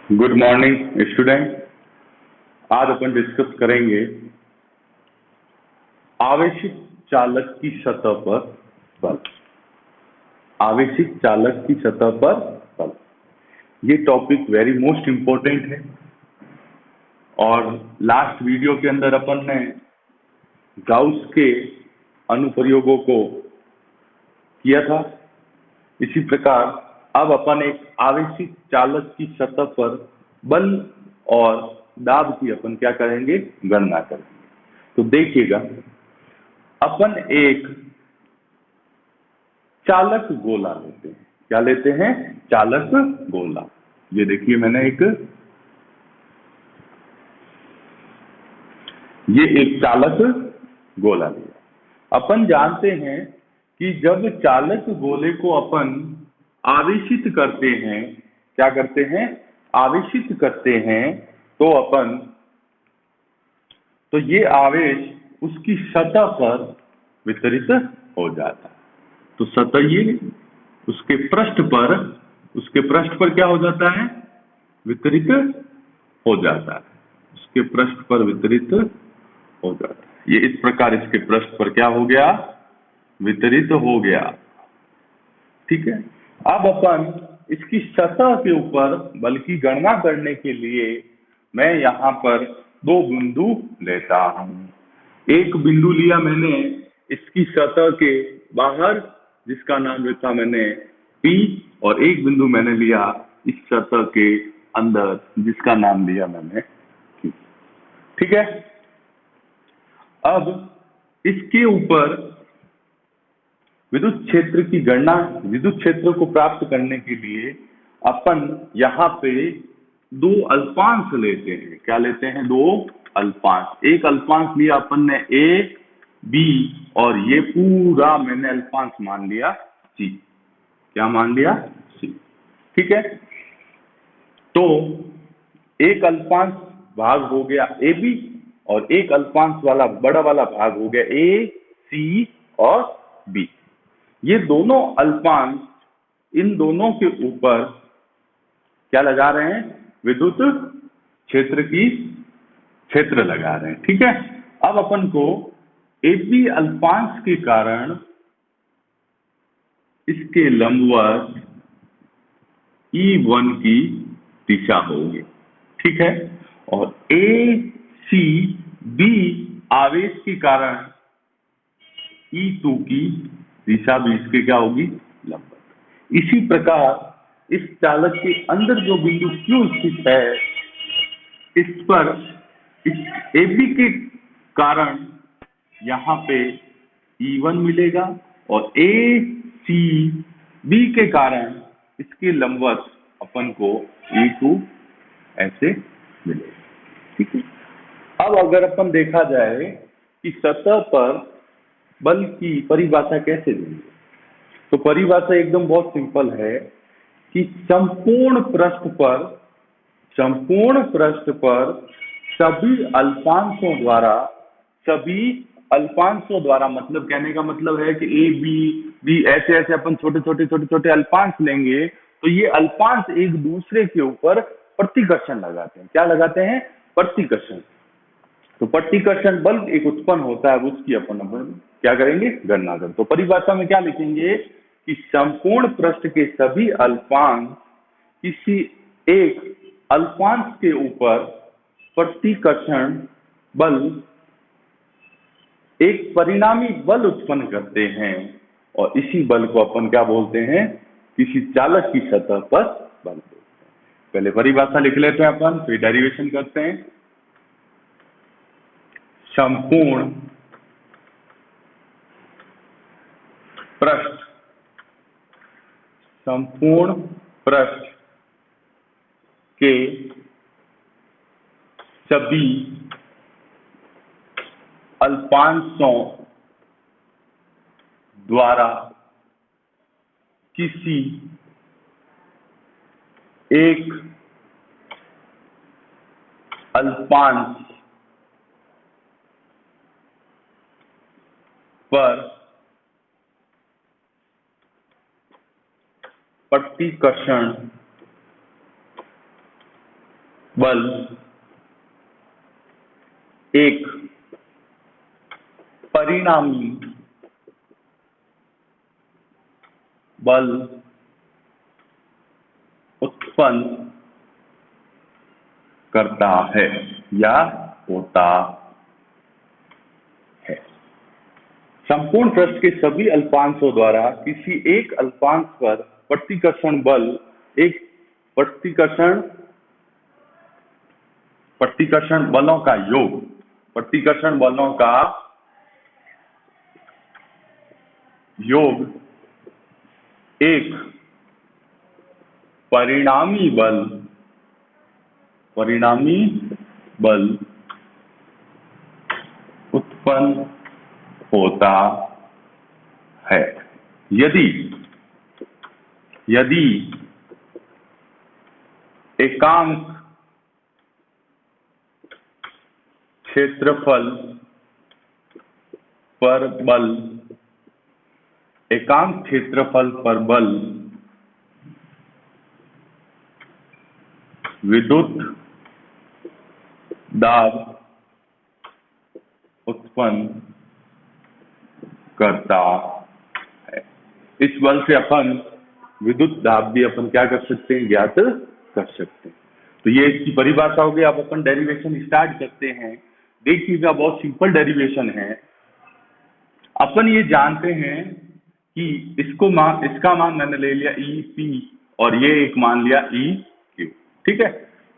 Good morning student. आज अपन discuss करेंगे आवेशित चालक की सतह पर बल। आवेशित चालक की सतह पर बल, ये टॉपिक वेरी मोस्ट इम्पोर्टेंट है। और लास्ट वीडियो के अंदर अपन ने गाउस के अनुप्रयोगों को किया था। इसी प्रकार अब अपन एक आवेशित चालक की सतह पर बल और दाब की अपन क्या करेंगे, गणना करेंगे। तो देखिएगा, अपन एक चालक गोला लेते हैं। क्या लेते हैं? चालक गोला। ये देखिए, मैंने एक चालक गोला लिया। अपन जानते हैं कि जब चालक गोले को अपन आवेशित करते हैं, क्या करते हैं? आवेशित करते हैं, तो ये आवेश उसकी सतह पर वितरित हो जाता है। तो सतह ये उसके पृष्ठ पर क्या हो जाता है? वितरित हो जाता है। उसके पृष्ठ पर वितरित हो जाता है। ये इस प्रकार इसके पृष्ठ पर क्या हो गया? वितरित हो गया। ठीक है। अब अपन इसकी सतह के ऊपर बल की गणना करने के लिए मैं यहाँ पर दो बिंदु लेता हूँ। एक बिंदु लिया मैंने इसकी सतह के बाहर, जिसका नाम रखा मैंने P, और एक बिंदु मैंने लिया इस सतह के अंदर, जिसका नाम लिया मैंने Q। ठीक है। अब इसके ऊपर विद्युत क्षेत्र की गणना, विद्युत क्षेत्र को प्राप्त करने के लिए अपन यहाँ पे दो अल्पांश लेते हैं। क्या लेते हैं? दो अल्पांश। एक अल्पांश लिया अपन ने A, B, और ये पूरा मैंने अल्पांश मान लिया C। क्या मान लिया? C। ठीक है। तो एक अल्पांश भाग हो गया AB, और एक अल्पांश वाला बड़ा वाला भाग हो गया A, C और B। ये दोनों अल्पांश इन दोनों के ऊपर क्या लगा रहे हैं? विद्युत क्षेत्र लगा रहे हैं। ठीक है। अब अपन को AB अल्पांश के कारण इसके लंबवत E1 की दिशा होगी। ठीक है। और ACB आवेश के कारण E2 की दिशा भी इसके क्या होगी? लंबवत। इसी प्रकार इस चालक के अंदर जो बिंदु Q स्थित है, इस पर इस AB के कारण यहाँ पे E1 मिलेगा, और ACB के कारण इसके लंबवत अपन को E2 ऐसे मिलेगा। ठीक है। अब अगर अपन देखा जाए कि सतह पर बल की परिभाषा कैसे देंगे, तो परिभाषा एकदम बहुत सिंपल है कि संपूर्ण पृष्ठ पर सभी अल्पांशों द्वारा, मतलब कहने का मतलब है कि A, B ऐसे ऐसे अपन छोटे अल्पांश लेंगे, तो ये अल्पांश एक दूसरे के ऊपर प्रतिकर्षण लगाते हैं। क्या लगाते हैं? प्रतिकर्षण। तो प्रतिकर्षण बल एक उत्पन्न होता है, उसकी अपन क्या करेंगे? गणना करें। तो परिभाषा में क्या लिखेंगे कि संपूर्ण पृष्ठ के सभी अल्पांश किसी एक अल्पांश के ऊपर प्रतिकर्षण बल एक परिणामी बल उत्पन्न करते हैं, और इसी बल को अपन क्या बोलते हैं? किसी चालक की सतह पर बल बोलते हैं। पहले परिभाषा लिख लेते हैं अपन, फिर डेरिवेशन करते हैं। संपूर्ण पृष्ठ के सभी अल्पांशों द्वारा किसी एक अल्पांश पर प्रतिकर्षण बल एक परिणामी बल उत्पन्न करता है या होता है। संपूर्ण पृष्ठ के सभी अल्पांशों द्वारा किसी एक अल्पांश पर प्रतिकर्षण बल एक प्रतिकर्षण बलों का योग, प्रतिकर्षण बलों का योग एक परिणामी बल उत्पन्न होता है यदि एकांक क्षेत्रफल पर बल विद्युत दाब उत्पन्न करता है। इस बल से अपन विद्युत दाब भी अपन क्या कर सकते हैं, ज्ञात कर सकते हैं। तो ये इसकी परिभाषा हो गई। अब अपन डेरिवेशन स्टार्ट करते हैं। देखिएगा, बहुत सिंपल डेरिवेशन है। अपन ये जानते हैं कि इसका मान मैंने ले लिया ई पी और ये एक मान लिया ई क्यू, ठीक है।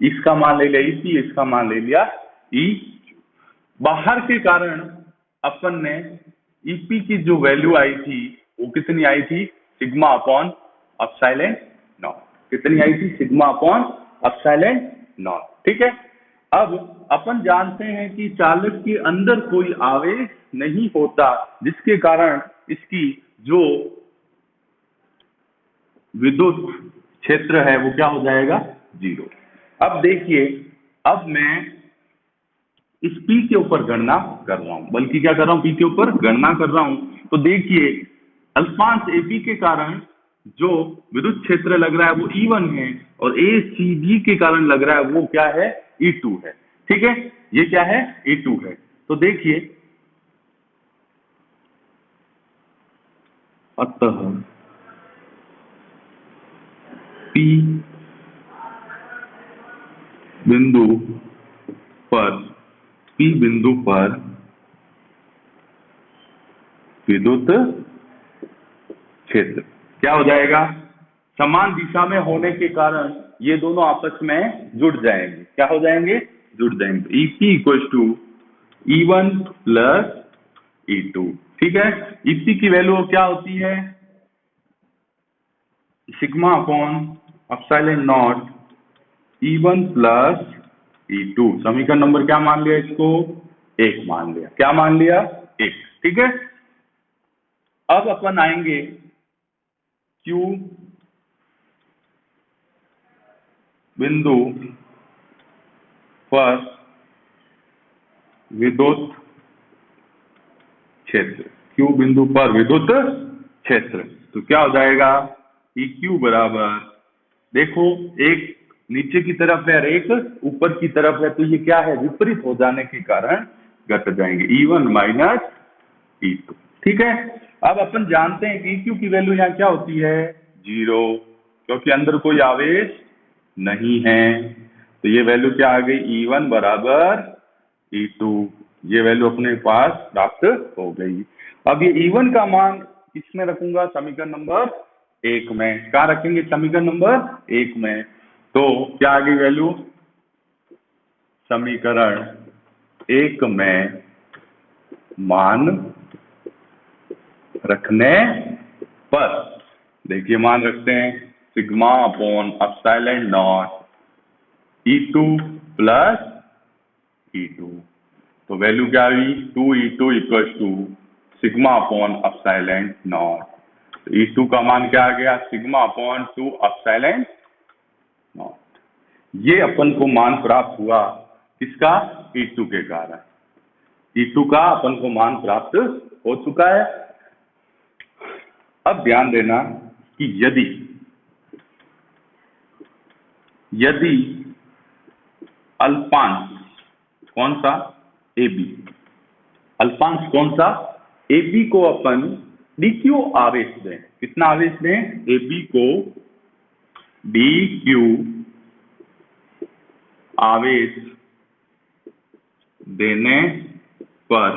इसका मान ले लिया ई पी, इसका मान ले लिया ई क्यू। बाहर के कारण अपन ने ईपी की जो वैल्यू आई थी वो कितनी आई थी, सिग्मा अपॉन एप्सिलॉन नॉट। कितनी आई थी, सिग्मा अपॉन एप्सिलॉन नॉट, ठीक है। अब अपन जानते हैं कि चालक के अंदर कोई आवेश नहीं होता, जिसके कारण इसकी जो विद्युत क्षेत्र है वो क्या हो जाएगा, 0। अब देखिए, अब मैं इस P के ऊपर गणना कर रहा हूं, बल्कि क्या कर रहा हूं, P के ऊपर गणना कर रहा हूं। तो देखिए, अल्पांश AB के कारण जो विद्युत क्षेत्र लग रहा है वो E1 है और ACB के कारण लग रहा है वो क्या है, E2 है, ठीक है। ये क्या है, E2 है। तो देखिए, अतः P बिंदु पर विद्युत क्षेत्र क्या हो जाएगा, समान दिशा में होने के कारण ये दोनों आपस में जुड़ जाएंगे। क्या हो जाएंगे, जुड़ जाएंगे। EP equal to E1 plus E2, ठीक है। EP की वैल्यू क्या होती है, sigma upon epsilon not E1 plus E2। समीकरण नंबर क्या मान लिया, इसको 1 मान लिया। क्या मान लिया, 1, ठीक है। अब अपन आएंगे Q बिंदु पर विद्युत क्षेत्र, Q बिंदु पर विद्युत क्षेत्र। तो क्या हो जाएगा, EQ बराबर, देखो एक नीचे की तरफ है और एक ऊपर की तरफ है, तो ये क्या है, विपरीत हो जाने के कारण घट जाएंगे, E1 माइनस E2, ठीक है। अब अपन जानते हैं कि EQ की वैल्यू यहाँ क्या होती है, 0, क्योंकि अंदर कोई आवेश नहीं है। तो ये वैल्यू क्या आ गई, E1 बराबर E2। ये वैल्यू अपने पास प्राप्त हो गई। अब ये E1 का मान किसमें रखूंगा, समीकरण नंबर 1 में। कहाँ रखेंगे, समीकरण नंबर 1 में। तो क्या आ गई वैल्यू, समीकरण 1 में मान रखने पर, देखिए मान रखते हैं, sigma upon epsilon naught E2 plus E2। तो वैल्यू क्या हुई, 2E2 equal to sigma upon epsilon naught. तो E2 का मान क्या आ गया, सिग्मा अपॉन 2 एप्सिलॉन नॉट। ये अपन को मान प्राप्त हुआ, किसका, E2 के कारण। E2 का अपन को मान प्राप्त हो चुका है। अब ध्यान देना कि यदि अल्पांश कौन सा, ए बी, अल्पांश कौन सा, ए बी को अपन डी क्यू आवेश दें। कितना आवेश दें, ए बी को डी क्यू आवेश देने पर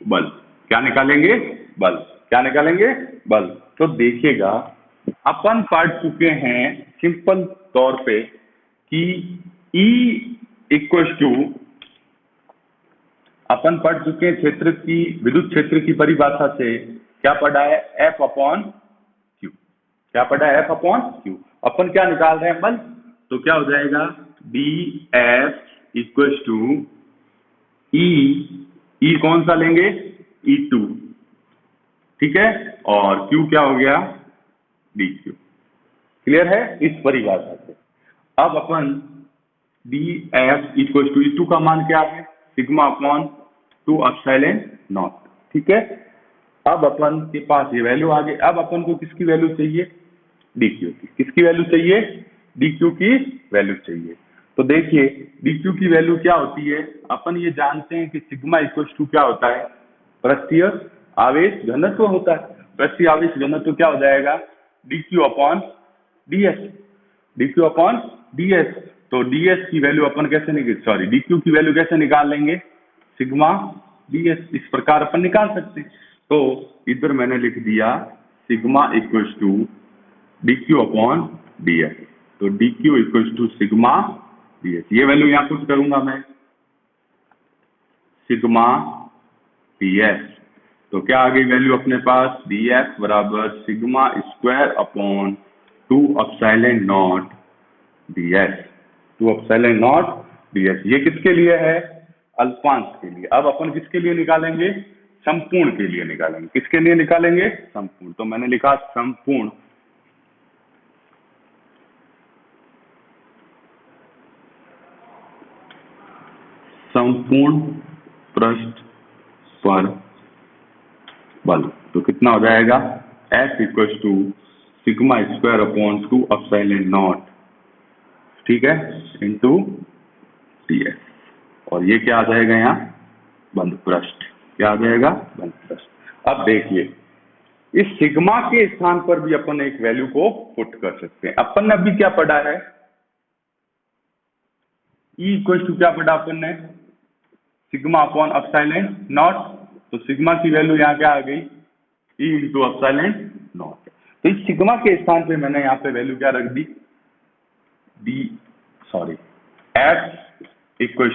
बल क्या निकालेंगे, बल क्या निकालेंगे, बल। तो देखिएगा अपन पढ़ चुके हैं सिंपल तौर पे कि E इक्वल टू, अपन पढ़ चुके हैं क्षेत्र की, विद्युत क्षेत्र की परिभाषा से क्या पढ़ा है, F अपॉन क्यू, क्या पढ़ा है, F अपॉन क्यू। अपन क्या निकाल रहे हैं, बल। तो क्या हो जाएगा, डी एफ इक्वल टू ई कौन सा लेंगे, E2, ठीक है, और क्यू क्या हो गया, डी क्यू। क्लियर है इस परिभाषा से। अब अपन D F equal to E2 का मान क्या है, सिग्मा अपॉन 2 एप्सिलॉन नॉट, ठीक है। अब अपन के पास ये वैल्यू आ गई। अब अपन को किसकी वैल्यू चाहिए, डी क्यू की। किसकी वैल्यू चाहिए, डी क्यू की वैल्यू चाहिए। तो देखिए डी क्यू की वैल्यू क्या होती है, अपन ये जानते हैं कि सिग्मा इक्वल टू क्या होता है, पृष्ठीय आवेश घनत्व होता है। पृष्ठीय आवेश घनत्व क्या हो जाएगा, D Q upon D S, D Q upon D S. तो डी एस की वैल्यू अपन कैसे डी क्यू की वैल्यू कैसे निकाल लेंगे, सिग्मा डी एस, इस प्रकार अपन निकाल सकते हैं। तो इधर मैंने लिख दिया sigma equal to D Q upon D S. तो D Q equal to sigma D S, ये वैल्यू यहाँ पुट करूंगा मैं, सिग्मा डी एस। तो क्या आ गई वैल्यू अपने पास, डी एफ बराबर sigma square upon 2 epsilon naught D S, 2 epsilon naught D S. ये किसके लिए है, अल्पांश के लिए। अब अपन किसके लिए निकालेंगे, संपूर्ण के लिए निकालेंगे। किसके लिए निकालेंगे, संपूर्ण। तो मैंने लिखा संपूर्ण पृष्ठ पर बल। तो कितना हो जाएगा, F equal to sigma square upon 2 epsilon naught, ठीक है, इंटू डी एस। और ये क्या आ जाएगा यहाँ, बंद पृष्ठ, क्या आ जाएगा, बंद पृष्ठ। अब देखिए इस सिग्मा के स्थान पर भी अपन एक वैल्यू को पुट कर सकते हैं। अपन ने अभी क्या पढ़ा है, E इक्वल टू क्या पढ़ा अपन ने, सिग्मा अपॉन एप्सिलॉन नॉट। तो सिग्मा की वैल्यू यहाँ क्या आ गई, E इंटू एप्सिलॉन नॉट। तो इस सिग्मा के स्थान पे मैंने यहाँ पे वैल्यू क्या रख दी, F इक्वल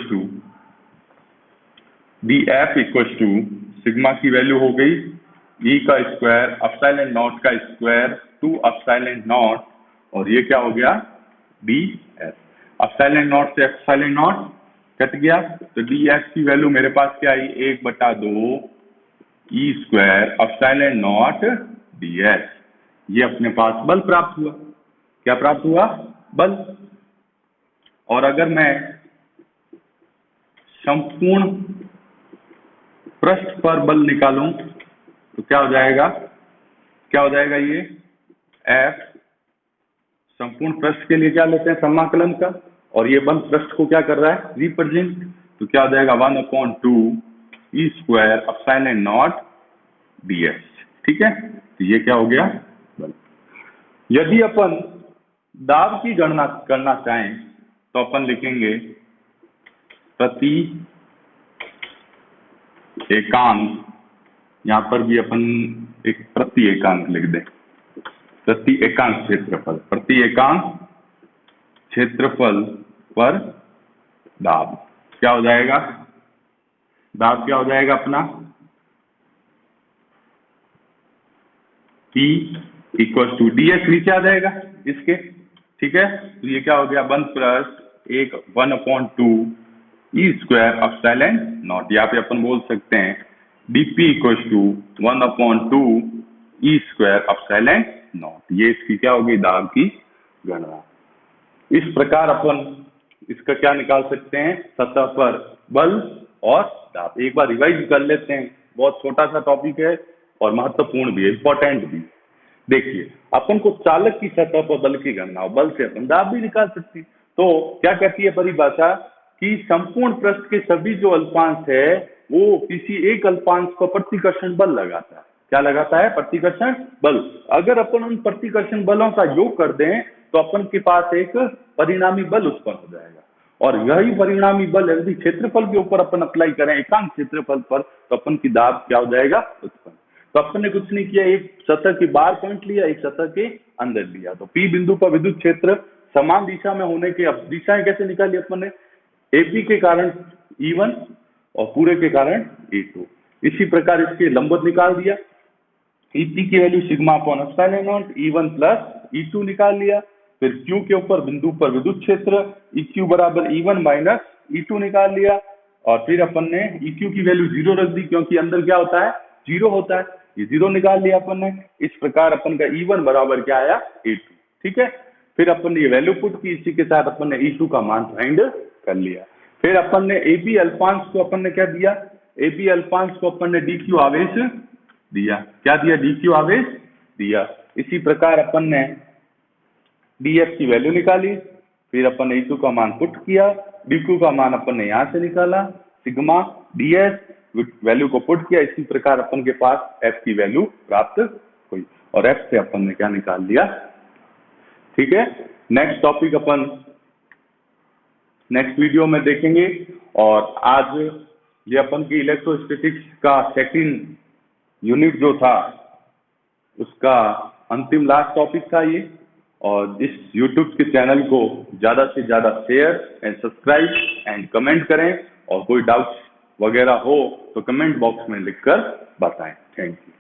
टू सिग्मा की वैल्यू हो गई E का स्क्वायर एप्सिलॉन नॉट का स्क्वायर 2 एप्सिलॉन नॉट, और ये क्या हो गया, डी एफ। एप्सिलॉन नॉट से एप्सिलॉन नॉट कट गया, तो डी एफ की वैल्यू मेरे पास क्या आई, 1/2 E square epsilon naught D S. ये अपने पास बल प्राप्त हुआ। क्या प्राप्त हुआ, बल। और अगर मैं संपूर्ण पृष्ठ पर बल निकालूं तो क्या हो जाएगा, ये F संपूर्ण पृष्ठ के लिए क्या लेते हैं, समाकलन का, और ये बंद पृष्ठ को क्या कर रहा है, रिप्रेजेंट। तो क्या हो जाएगा, 1/2 E square epsilon naught D S, ठीक है। तो ये क्या हो गया, बल। यदि अपन दाब की गणना करना चाहें तो अपन लिखेंगे प्रति एकांक, यहां पर भी अपन एक प्रति एकांक लिख दें, प्रति एकांक क्षेत्रफल, प्रति एकांक क्षेत्रफल पर दाब। क्या हो जाएगा, दाब क्या हो जाएगा अपना, P equal to D S नीचे आ जाएगा इसके, ठीक है। तो ये क्या हो गया, 1/2 ई स्क्वायर एप्सिलॉन नॉट। यहाँ पे अपन बोल सकते हैं dP equal to 1/2 E square epsilon naught. ये इसकी क्या होगी, दाब की गणना। इस प्रकार अपन इसका क्या निकाल सकते हैं, सतह पर बल और दाब। एक बार रिवाइज कर लेते हैं, बहुत छोटा सा टॉपिक है और महत्वपूर्ण भी है, इंपॉर्टेंट भी। देखिए अपन को चालक की सतह पर बल की गणना, बल से अपन दाब भी निकाल सकते हैं। तो क्या कहती है परिभाषा कि संपूर्ण पृष्ठ के सभी जो अल्पांश है वो किसी एक अल्पांश पर प्रतिकर्षण बल लगाता है। क्या लगाता है? प्रतिकर्षण बल। अगर अपन उन प्रतिकर्षण बलों का योग कर दें तो अपन के पास एक परिणामी बल उत्पन्न हो जाएगा, और यही परिणामी बल यदि क्षेत्रफल के ऊपर अपन अप्लाई करें, एकांक क्षेत्रफल पर, तो अपन की दाब क्या हो जाएगा? उत्पन्न। तो अपन ने कुछ नहीं किया, एक सतह के बाहर पॉइंट लिया, एक सतह के अंदर लिया, तो P बिंदु पर विद्युत क्षेत्र समान दिशा में होने के, अब दिशाएं कैसे निकाली अपन ने? AP के कारण E1 और पूरे के कारण E2। इसी प्रकार इसके लंबवत निकाल दिया, EP की value sigma upon epsilon not E1 plus E2 निकाल लिया। फिर Q के ऊपर बिंदु पर विद्युत क्षेत्र EQ बराबर E1 माइनस E2 निकाल लिया, और फिर अपन ने EQ की वैल्यू 0 रख दी, क्योंकि अंदर क्या होता है? 0 होता है, ये 0 निकाल लिया अपन ने। इस प्रकार अपन का E1 बराबर क्या आया? E2। ठीक है, फिर अपन ने ये वैल्यू पुट की, इसी के साथ अपन ने E2 का मान फाइंड कर लिया। फिर अपन ने AB अल्पांश को अपन ने क्या दिया? AB अल्पांश को अपन ने DQ आवेश दिया। क्या दिया? DQ आवेश दिया। इसी प्रकार अपन ने DF की वैल्यू निकाली, फिर अपन ने E2 का मान पुट किया, DQ का मान अपन ने यहाँ से निकाला, सिग्मा DS वैल्यू को पुट किया। इसी प्रकार अपन के पास F की वैल्यू प्राप्त हुई, और F से अपन ने क्या निकाल लिया? ठीक है, नेक्स्ट टॉपिक अपन नेक्स्ट वीडियो में देखेंगे। और आज ये अपन की इलेक्ट्रोस्टैटिक्स का सेकंड यूनिट जो था उसका अंतिम लास्ट टॉपिक था ये। और इस YouTube के चैनल को ज़्यादा से ज़्यादा share and subscribe and comment करें, और कोई डाउट्स वगैरह हो तो कमेंट बॉक्स में लिखकर बताएं। Thank you.